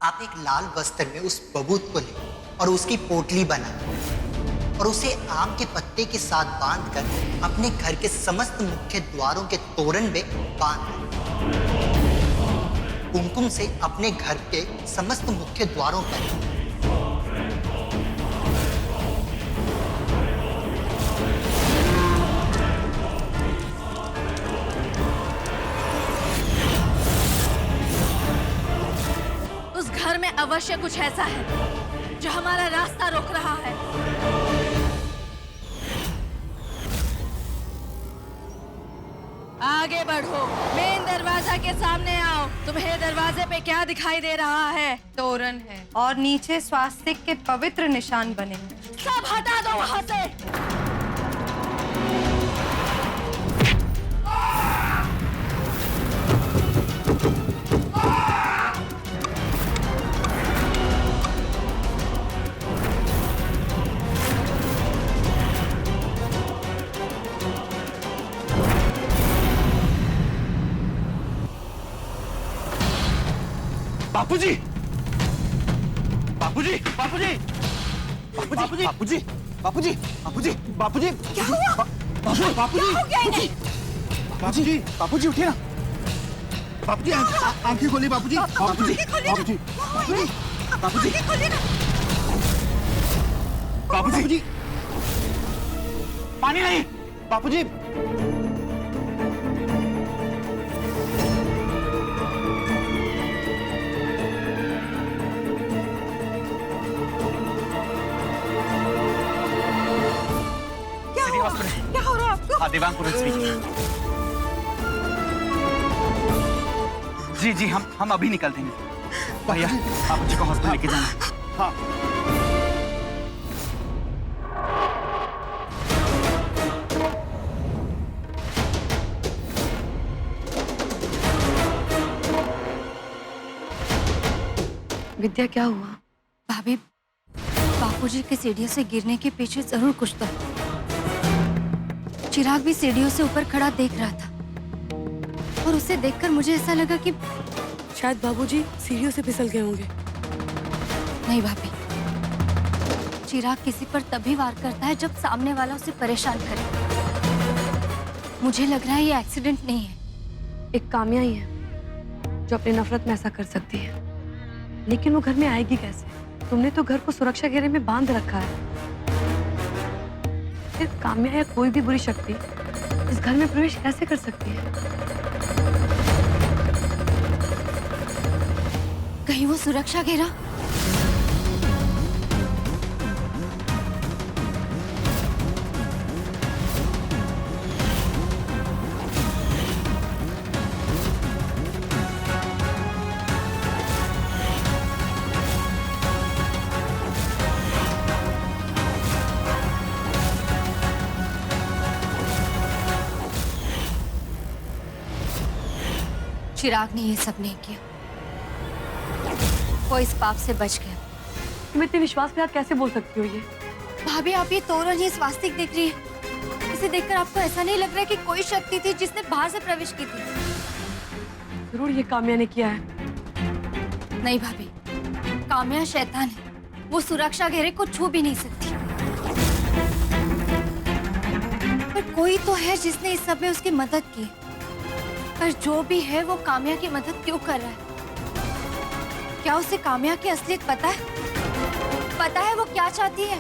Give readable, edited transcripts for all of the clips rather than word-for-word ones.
आप एक लाल वस्त्र में उस बबूत को ले और उसकी पोटली बना और उसे आम के पत्ते के साथ बांधकर अपने घर के समस्त मुख्य द्वारों के तोरण में बांध दो। कुमकुम से अपने घर के समस्त मुख्य द्वारों पर उस घर में अवश्य कुछ ऐसा है जो हमारा रास्ता रोक रहा है। आगे बढ़ो, मेन दरवाजा के सामने आओ। तुम्हें दरवाजे पे क्या दिखाई दे रहा है? तोरण है और नीचे स्वास्तिक के पवित्र निशान बने हैं। सब हटा दो वहां से। बापूजी! बापूजी! बापूजी! बापूजी! बापूजी! बापूजी! बापूजी! बापूजी! क्या हुआ? बापूजी! क्या हो गया इन्हें? बापूजी! बापूजी उठिए ना! बापूजी आंखें खोलिए बापूजी! बापूजी! बापूजी! बापूजी! बापूजी! पानी नहीं! बापूजी! क्या हो रहा है आपको? हाँ, देवांग जी जी, हम अभी निकल देंगे। भैया, बापूजी को हॉस्पिटल लेके जाना। हाँ। विद्या, क्या हुआ? भाभी, बापूजी के सीढ़ियों से गिरने के पीछे जरूर कुछ तो। चिराग भी सीढ़ियों से ऊपर खड़ा देख रहा था और उसे देखकर मुझे ऐसा लगा कि शायद बाबूजी सीढ़ियों से फिसल गए होंगे। नहीं भाभी, चिराग किसी पर तभी वार करता है जब सामने वाला उसे परेशान करे। मुझे लग रहा है ये एक्सीडेंट नहीं है। एक काम्या ही है जो अपनी नफरत में ऐसा कर सकती है, लेकिन वो घर में आएगी कैसे? तुमने तो घर को सुरक्षा घेरे में बांध रखा है। फिर काम्या या कोई भी बुरी शक्ति इस घर में प्रवेश कैसे कर सकती है? कहीं वो सुरक्षा घेरा? चिराग ने ये सब नहीं किया। वो इस पाप से बच गया। तुम इतने विश्वासघात कैसे बोल सकती हो ये? भाभी, आप ये तोरण, ये स्वास्तिक देख रही है। इसे देखकर आपको ऐसा नहीं लग रहा है कि कोई शक्ति थी जिसने बाहर से प्रवेश की थी? जरूर ये काम्या ने किया है। नहीं भाभी, काम्या शैतान है। वो सुरक्षा घेरे को छू भी नहीं सकती। पर कोई तो है जिसने इस सब में उसकी मदद की। पर जो भी है वो काम्या की मदद क्यों कर रहा है? क्या उसे काम्या की असलियत पता है? पता है वो क्या चाहती है?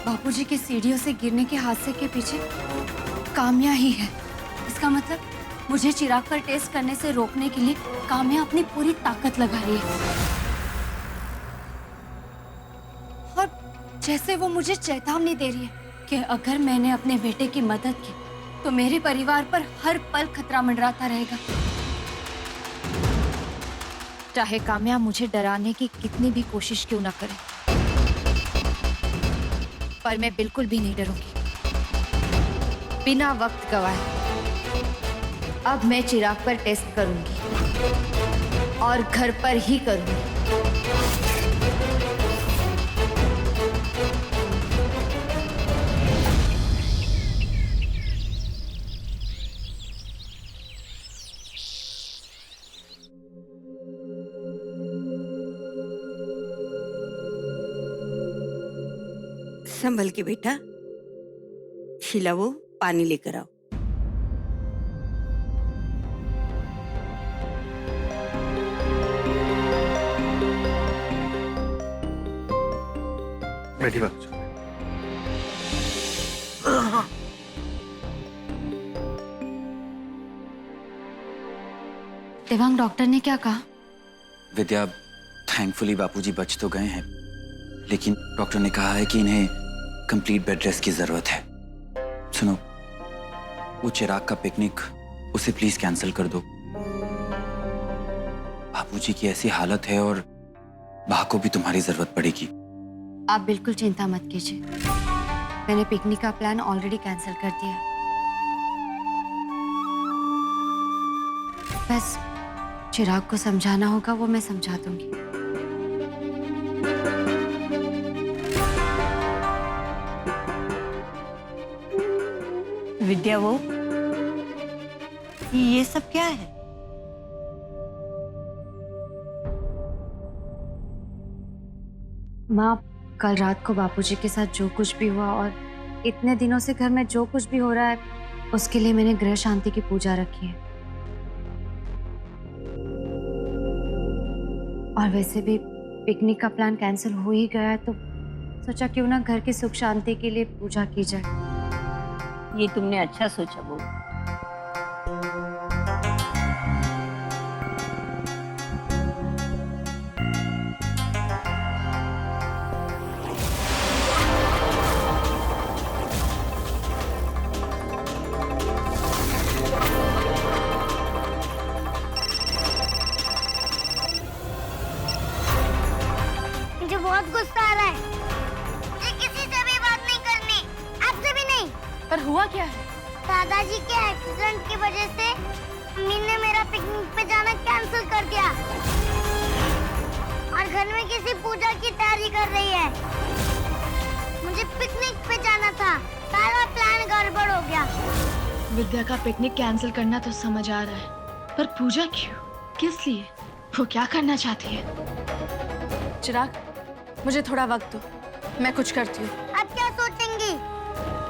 बापूजी के सीढ़ियों से गिरने के हादसे के पीछे काम्या ही है। इसका मतलब मुझे चिराग पर टेस्ट करने से रोकने के लिए काम्या अपनी पूरी ताकत लगा रही है। और जैसे वो मुझे चेतावनी दे रही है कि अगर मैंने अपने बेटे की मदद की तो मेरे परिवार पर हर पल खतरा मंडराता रहेगा। चाहे काम्या मुझे डराने की कितनी भी कोशिश क्यों ना करे, पर मैं बिल्कुल भी नहीं डरूंगी। बिना वक्त गवाए अब मैं चिराग पर टेस्ट करूंगी और घर पर ही करूंगी। संभल के बेटा। शीला, वो पानी लेकर आओ। बैठी बाबूजी। देवांग, डॉक्टर ने क्या कहा? विद्या, थैंकफुली बापूजी बच तो गए हैं, लेकिन डॉक्टर ने कहा है कि इन्हें कंप्लीट बेड रेस्ट की जरूरत है। सुनो, वो चिराग का पिकनिक, उसे प्लीज कैंसिल कर दो। बापूजी की ऐसी हालत है और बा को भी तुम्हारी जरूरत पड़ेगी। आप बिल्कुल चिंता मत कीजिए, मैंने पिकनिक का प्लान ऑलरेडी कैंसिल कर दिया। बस चिराग को समझाना होगा, वो मैं समझा दूंगी। विद्या, वो ये सब क्या है? माँ, कल रात को बापूजी के साथ जो कुछ भी हुआ और इतने दिनों से घर में जो कुछ भी हो रहा है, उसके लिए मैंने गृह शांति की पूजा रखी है। और वैसे भी पिकनिक का प्लान कैंसिल हो ही गया है, तो सोचा क्यों ना घर की सुख शांति के लिए पूजा की जाए। ये तुमने अच्छा सोचा बहू। मुझे बहुत गुस्सा आ रहा है। मुझे किसी से भी बात नहीं करनी, आपसे भी नहीं। पर हुआ क्या है? दादाजी के एक्सीडेंट की वजह से मम्मी ने मेरा पिकनिक पे जाना कैंसिल कर दिया और घर में किसी पूजा की तैयारी कर रही है। मुझे पिकनिक पे जाना था, सारा प्लान गड़बड़ हो गया। विद्या का पिकनिक कैंसिल करना तो समझ आ रहा है, पर पूजा क्यों? किस लिए? वो क्या करना चाहती है? चिराग, मुझे थोड़ा वक्त दो, मैं कुछ करती हूँ। आप क्या सोचेंगी?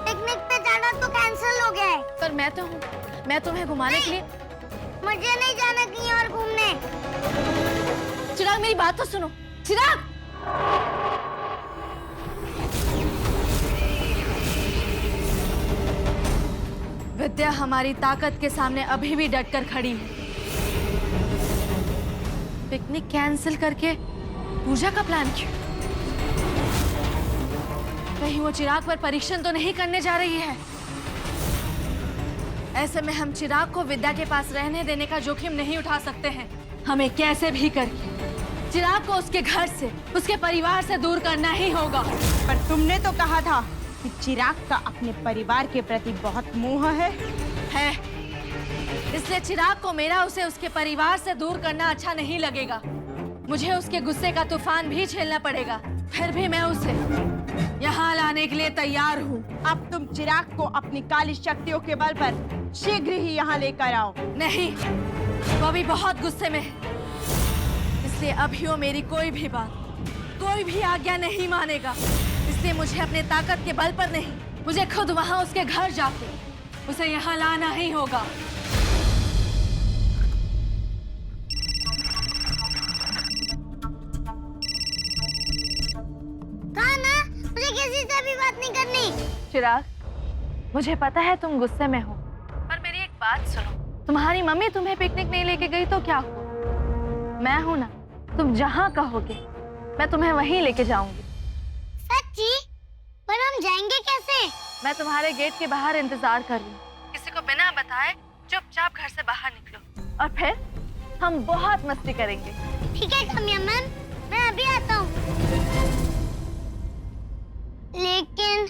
पिकनिक पे जाना तो कैंसिल हो गया है। पर मैं तो हूँ, मैं तुम्हें घुमाने के लिए। मुझे नहीं जाना कहीं और घूमने। चिराग, मेरी बात तो सुनो। चिराग! विद्या हमारी ताकत के सामने अभी भी डटकर खड़ी है। पिकनिक कैंसिल करके पूजा का प्लान क्यों? कहीं वो चिराग पर परीक्षण तो नहीं करने जा रही है? ऐसे में हम चिराग को विद्या के पास रहने देने का जोखिम नहीं उठा सकते हैं। हमें कैसे भी करके चिराग को उसके घर से, उसके परिवार से दूर करना ही होगा। पर तुमने तो कहा था कि चिराग का अपने परिवार के प्रति बहुत मोह है। इसलिए चिराग को मेरा उसे उसके परिवार से दूर करना अच्छा नहीं लगेगा। मुझे उसके गुस्से का तूफान भी झेलना पड़ेगा, फिर भी मैं उसे यहाँ लाने के लिए तैयार हूँ। अब तुम चिराग को अपनी काली शक्तियों के बल पर शीघ्र ही यहाँ लेकर आओ। नहीं, वो अभी बहुत गुस्से में है, इसलिए अभी वो मेरी कोई भी बात, कोई भी आज्ञा नहीं मानेगा। इसलिए मुझे अपने ताकत के बल पर नहीं, मुझे खुद वहाँ उसके घर जाकर उसे यहाँ लाना ही होगा। मुझे किसी से भी बात नहीं करनी। चिराग, मुझे पता है तुम गुस्से में हो, पर मेरी एक बात सुनो। तुम्हारी मम्मी तुम्हें पिकनिक नहीं लेके गई तो क्या हुआ? मैं हूं ना, तुम जहां कहोगे मैं तुम्हें वहीं लेके जाऊंगी। सच्ची? पर हम जाएंगे कैसे? मैं तुम्हारे गेट के बाहर इंतजार कर रही हूँ। किसी को बिना बताए चुपचाप घर से बाहर निकलो और फिर हम बहुत मस्ती करेंगे। ठीक है काम्या मैम, मैं अभी आता हूँ। लेकिन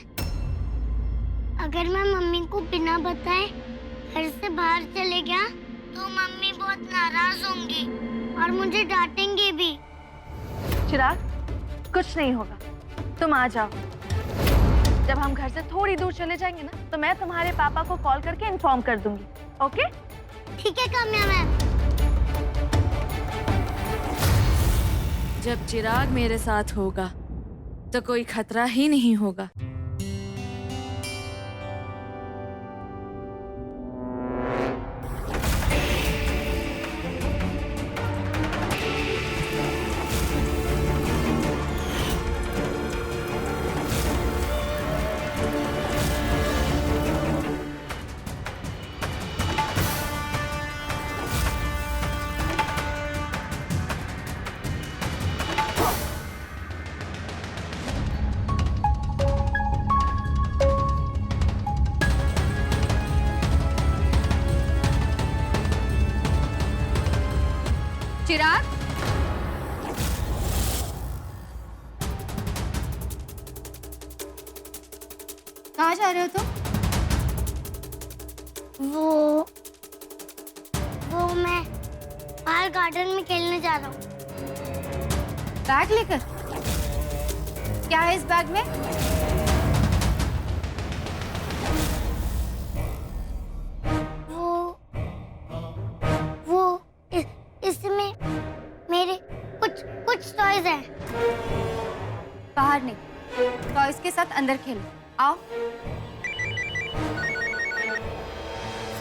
अगर मैं मम्मी को बिना बताए घर से बाहर चले गया तो मम्मी बहुत नाराज होंगी और मुझे डांटेंगे भी। चिराग, कुछ नहीं होगा, तुम आ जाओ। जब हम घर से थोड़ी दूर चले जाएंगे ना, तो मैं तुम्हारे पापा को कॉल करके इन्फॉर्म कर दूंगी। ओके? ठीक है काम्या मैम। जब चिराग मेरे साथ होगा तो कोई खतरा ही नहीं होगा। चिराग, कहाँ जा रहे हो तुम? वो मैं बाहर गार्डन में खेलने जा रहा हूँ। बैग लेकर? क्या है इस बैग में? इसमें मेरे कुछ टॉयज हैं। बाहर नहीं, टॉयज के साथ अंदर खेलो। आओ।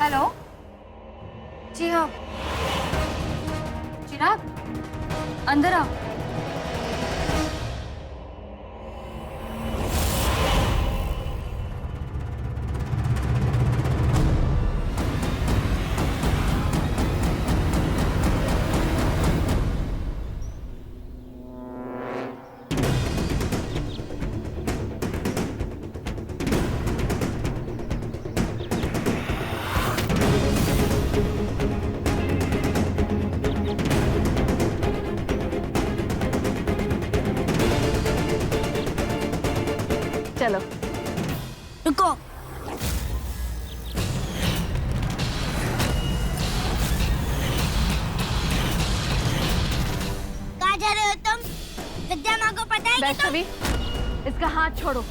हेलो, जी हाँ। चिराग, अंदर आओ। चलो रुको। कहाँ जा रहे हो तुम? विद्या माँ को पता है कि वैष्णवी, इसका हाथ छोड़ो।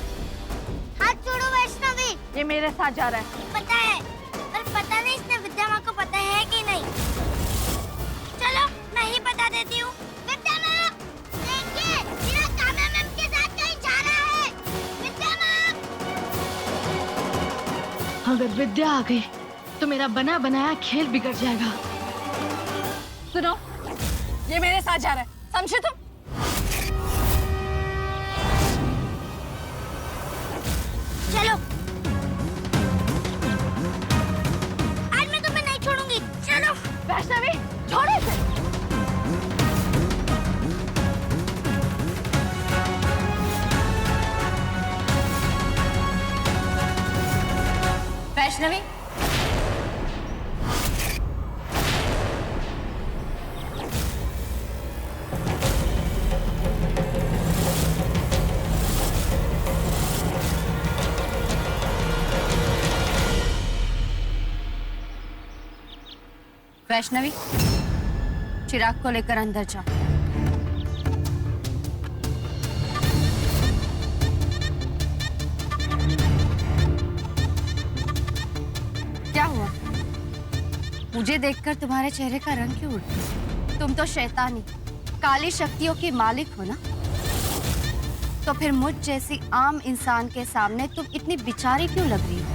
हाथ छोड़ो वैष्णवी। ये मेरे साथ जा रहा है। पता है, पर पता नहीं इसने विद्या माँ को पता है कि नहीं। चलो मैं ही बता देती हूँ। विद्या माँ, देखिए मेरा कान्हा मैम के साथ कहीं जा रहा है। विद्या माँ। अगर विद्या आ गई तो मेरा बना बनाया खेल बिगड़ जाएगा। सुनो, ये मेरे साथ जा रहा है, समझे तुम? चलो, आज मैं तुम्हें नहीं छोड़ूंगी। चलो वैष्णवी, छोड़ो इसे। वैष्णवी, वैष्णवी, चिराग को लेकर अंदर जाओ। क्या हुआ? मुझे देखकर तुम्हारे चेहरे का रंग क्यों उड़ गया? तुम तो शैतानी, काली शक्तियों की मालिक हो ना? तो फिर मुझ जैसी आम इंसान के सामने तुम इतनी बेचारी क्यों लग रही हो?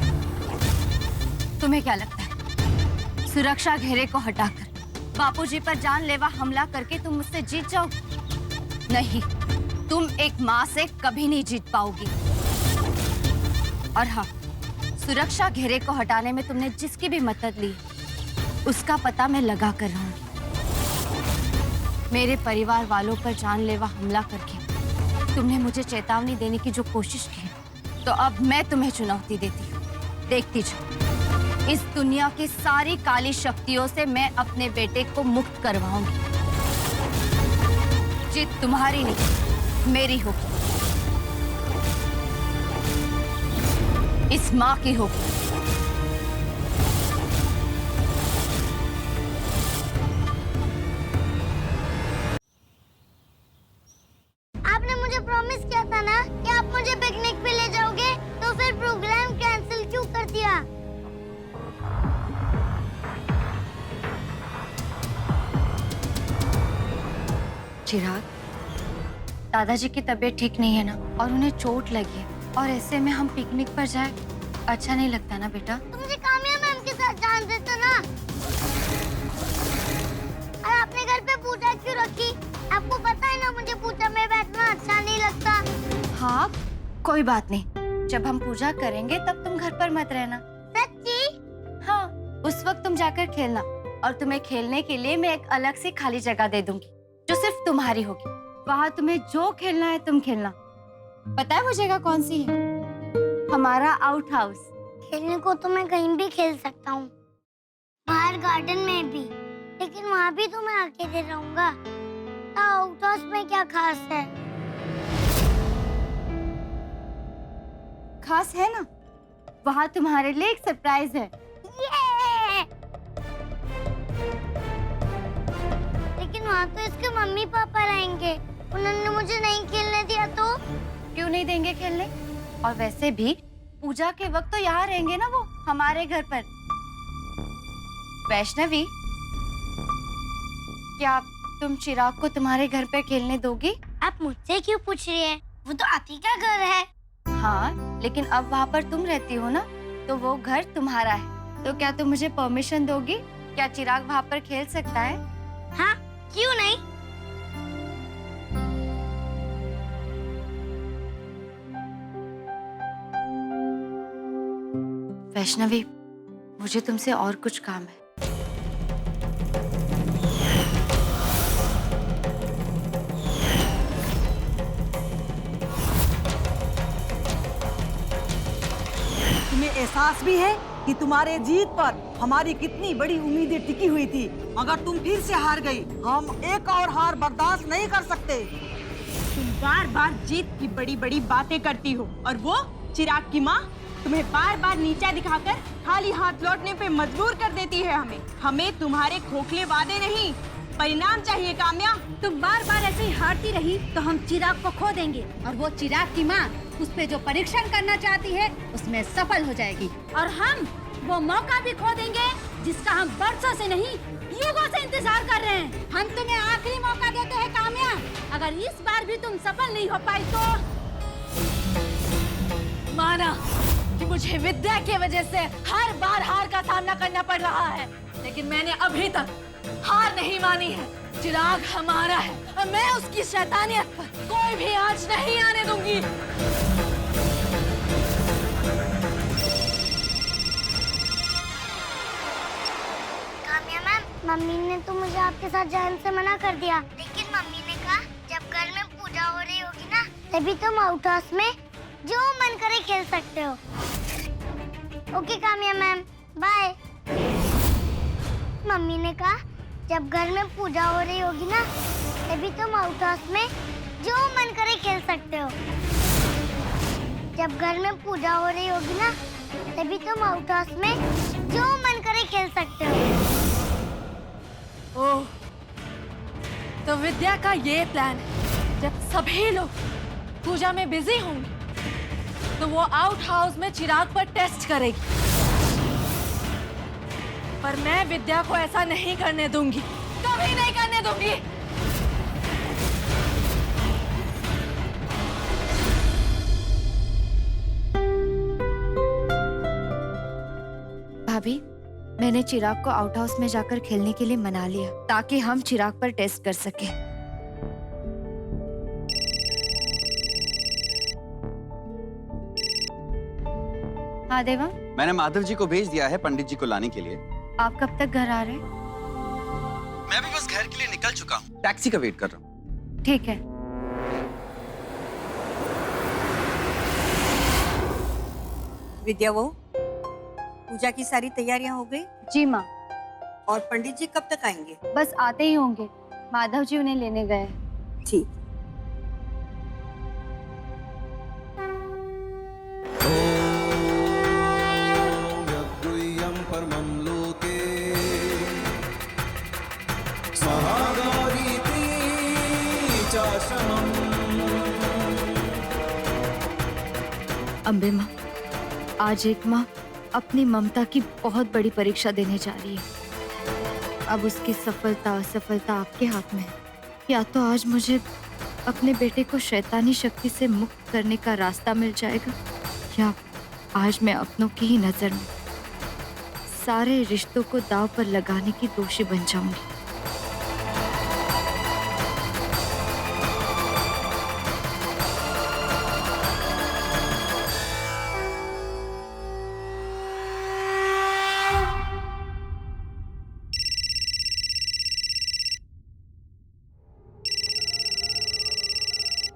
तुम्हें क्या लगता है सुरक्षा घेरे को हटाकर बापूजी पर जानलेवा हमला करके तुम मुझसे जीत जाओगी? नहीं, तुम एक माँ से कभी नहीं जीत पाओगी। और हाँ, सुरक्षा घेरे को हटाने में तुमने जिसकी भी मदद ली उसका पता मैं लगा कर रहूंगी। मेरे परिवार वालों पर जानलेवा हमला करके तुमने मुझे चेतावनी देने की जो कोशिश की, तो अब मैं तुम्हें चुनौती देती हूँ। देखती जाओ, इस दुनिया की सारी काली शक्तियों से मैं अपने बेटे को मुक्त करवाऊंगी। जीत तुम्हारी नहीं, मेरी होगी। इस माँ की होगी। आपने मुझे प्रॉमिस किया था ना कि आप मुझे पिकनिक पे ले जाओगे, तो फिर प्रोग्राम कैंसिल क्यों कर दिया? चिराग, दादाजी की तबीयत ठीक नहीं है ना, और उन्हें चोट लगी है, और ऐसे में हम पिकनिक पर जाए अच्छा नहीं लगता ना बेटा? तो मुझे काम्या मैम के साथ जान देते ना। और आपने घर पे पूजा क्यों रखी? आपको पता है ना मुझे पूजा में बैठना अच्छा नहीं लगता। हाँ, कोई बात नहीं, जब हम पूजा करेंगे तब तुम घर पर मत रहना। सच्ची? हाँ, उस वक्त तुम जाकर खेलना, और तुम्हें खेलने के लिए मैं एक अलग से खाली जगह दे दूंगी जो सिर्फ तुम्हारी होगी। वहाँ तुम्हें जो खेलना है तुम खेलना। पता है वो जगह कौन सी है? हमारा आउट हाउस। खेलने को तो मैं कहीं भी खेल सकता हूँ, बाहर गार्डन में भी, लेकिन वहाँ भी तो मैं अकेले रहूंगा। आउट हाउस में क्या खास है? खास है ना, वहाँ तुम्हारे लिए एक सरप्राइज है। ये! लेकिन वहाँ तो इसके मम्मी पापा रहेंगे, उन्होंने मुझे नहीं खेलने दिया तो? क्यों नहीं देंगे खेलने? और वैसे भी पूजा के वक्त तो यहाँ रहेंगे ना वो, हमारे घर पर। वैष्णवी, क्या तुम चिराग को तुम्हारे घर पे खेलने दोगी? आप मुझसे क्यों पूछ रही हैं? वो तो आती का घर है। हाँ, लेकिन अब वहाँ पर तुम रहती हो ना, तो वो घर तुम्हारा है। तो क्या तुम मुझे परमिशन दोगी? क्या चिराग वहाँ पर खेल सकता है? हाँ, क्यों नहीं? वैष्णवी, मुझे तुमसे और कुछ काम है। तुम्हें एहसास भी है कि तुम्हारे जीत पर हमारी कितनी बड़ी उम्मीदें टिकी हुई थी। अगर तुम फिर से हार गई, हम एक और हार बर्दाश्त नहीं कर सकते। तुम बार बार जीत की बड़ी बड़ी बातें करती हो और वो चिराग की माँ तुम्हें बार बार नीचा दिखाकर खाली हाथ लौटने पे मजबूर कर देती है। हमें तुम्हारे खोखले वादे नहीं, परिणाम चाहिए काम्या। तुम बार बार ऐसे ही हारती रही तो हम चिराग को खो देंगे और वो चिराग की माँ उस पे जो परीक्षण करना चाहती है उसमें सफल हो जाएगी और हम वो मौका भी खो देंगे जिसका हम बरसों से नहीं युगों से इंतजार कर रहे हैं। हम तुम्हें आखिरी मौका देते हैं काम्या, अगर इस बार भी तुम सफल नहीं हो पाई तो माना कि मुझे विद्या की वजह से हर बार हार का सामना करना पड़ रहा है, लेकिन मैंने अभी तक हार नहीं मानी है। चिराग हमारा है और मैं उसकी शैतानियत पर कोई भी आंच नहीं आने दूंगी। काम्या मैम, मम्मी ने तो मुझे आपके साथ जाने से मना कर दिया, लेकिन मम्मी ने कहा जब घर में पूजा हो रही होगी ना, तभी तुम आउट हाउस में जो मन करे खेल सकते हो। Okay Kamya ma'am, bye. Mummy ने कहा जब घर में पूजा हो रही होगी ना, तभी तुम आउट हाउस में जो मन करे खेल सकते हो। जब घर में पूजा हो रही होगी ना, तभी तुम आउट हाउस में जो मन करे खेल सकते हो। ओह, तो विद्या का ये प्लान है, जब सभी लोग पूजा में बिजी होंगे तो वो आउट हाउस में चिराग पर टेस्ट करेगी। पर मैं विद्या को ऐसा नहीं करने दूंगी, कभी नहीं करने दूंगी। भाभी, मैंने चिराग को आउट हाउस में जाकर खेलने के लिए मना लिया ताकि हम चिराग पर टेस्ट कर सके। हाँ देवा, मैंने माधव जी को भेज दिया है पंडित जी को लाने के लिए। आप कब तक घर आ रहे हैं? मैं भी बस घर के लिए निकल चुका हूँ, टैक्सी का वेट कर रहा हूँ। ठीक है। विद्या, वो पूजा की सारी तैयारियां हो गई? जी माँ। और पंडित जी कब तक आएंगे? बस आते ही होंगे, माधव जी उन्हें लेने गए हैं। ठीक। अम्बे माँ, आज एक माँ अपनी ममता की बहुत बड़ी परीक्षा देने जा रही है। अब उसकी सफलता असफलता आपके हाथ में है। या तो आज मुझे अपने बेटे को शैतानी शक्ति से मुक्त करने का रास्ता मिल जाएगा, या आज मैं अपनों की ही नजर में सारे रिश्तों को दांव पर लगाने की दोषी बन जाऊंगी।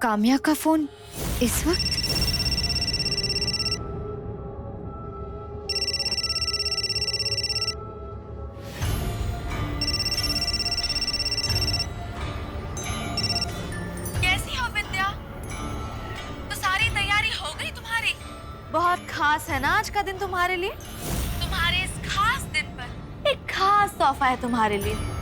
काम्या का फोन इस वक्त? बहुत खास है ना आज का दिन तुम्हारे लिए। तुम्हारे इस खास दिन पर एक खास तोहफा है तुम्हारे लिए।